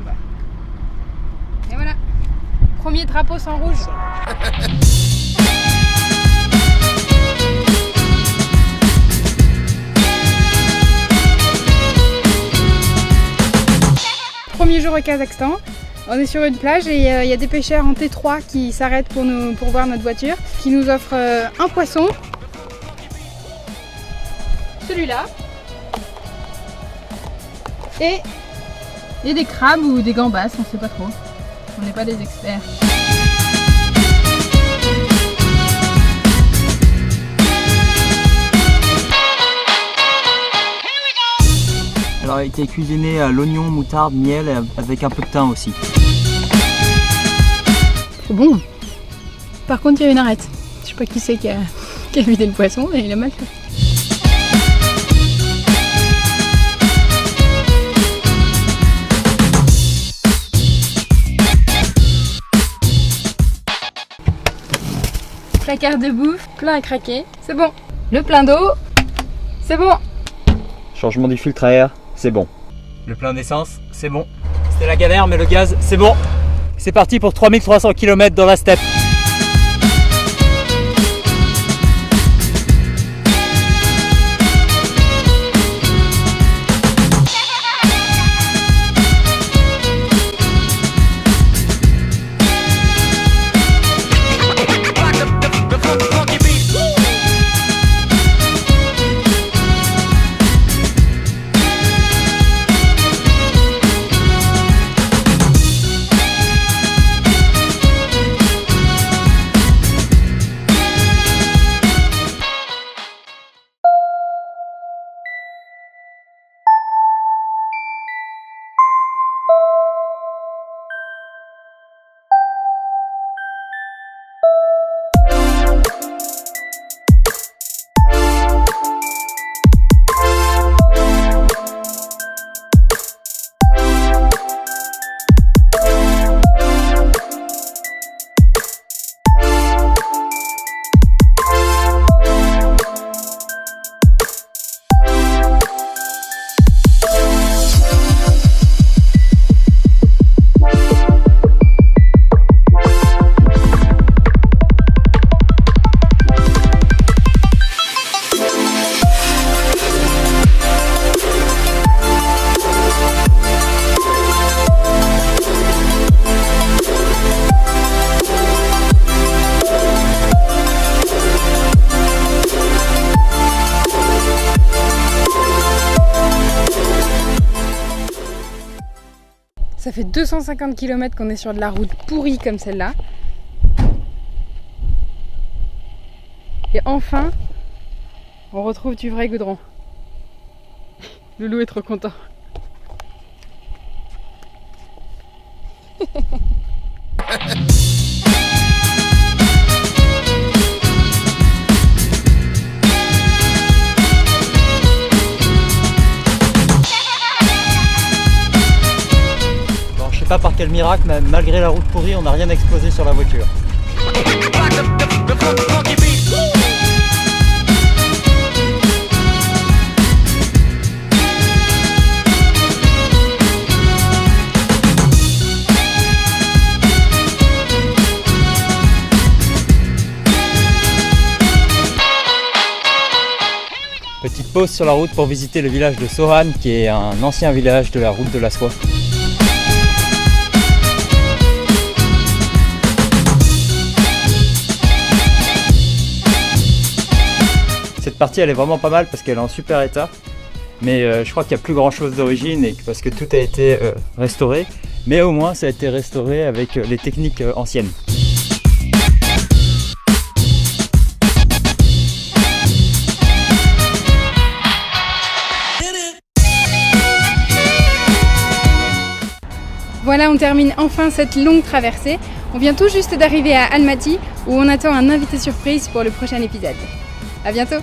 quoi. Et voilà, premier drapeau sans rouge. Premier jour au Kazakhstan, on est sur une plage et il y a des pêcheurs en T3 qui s'arrêtent pour voir notre voiture, qui nous offrent un poisson, celui-là, et des crabes ou des gambas, on ne sait pas trop, on n'est pas des experts. Alors, il a été cuisiné à l'oignon, moutarde, miel avec un peu de thym aussi. C'est bon. Par contre, il y a une arête. Je sais pas qui c'est qui a vidé le poisson, mais il a mal fait. Placard de bouffe, plein à craquer. C'est bon. Le plein d'eau, c'est bon. Changement du filtre à air, c'est bon. Le plein d'essence, c'est bon. C'était la galère, mais le gaz, c'est bon. C'est parti pour 3300 km dans la steppe. Ça fait 250 km qu'on est sur de la route pourrie comme celle-là. Et enfin, on retrouve du vrai goudron. Loulou est trop content. Pas par quel miracle, mais malgré la route pourrie, on n'a rien explosé sur la voiture. Petite pause sur la route pour visiter le village de Sohan, qui est un ancien village de la route de la soie. Cette partie elle est vraiment pas mal parce qu'elle est en super état, mais je crois qu'il n'y a plus grand chose d'origine et parce que tout a été restauré, mais au moins ça a été restauré avec les techniques anciennes. Voilà, on termine enfin cette longue traversée. On vient tout juste d'arriver à Almaty où on attend un invité surprise pour le prochain épisode. À bientôt!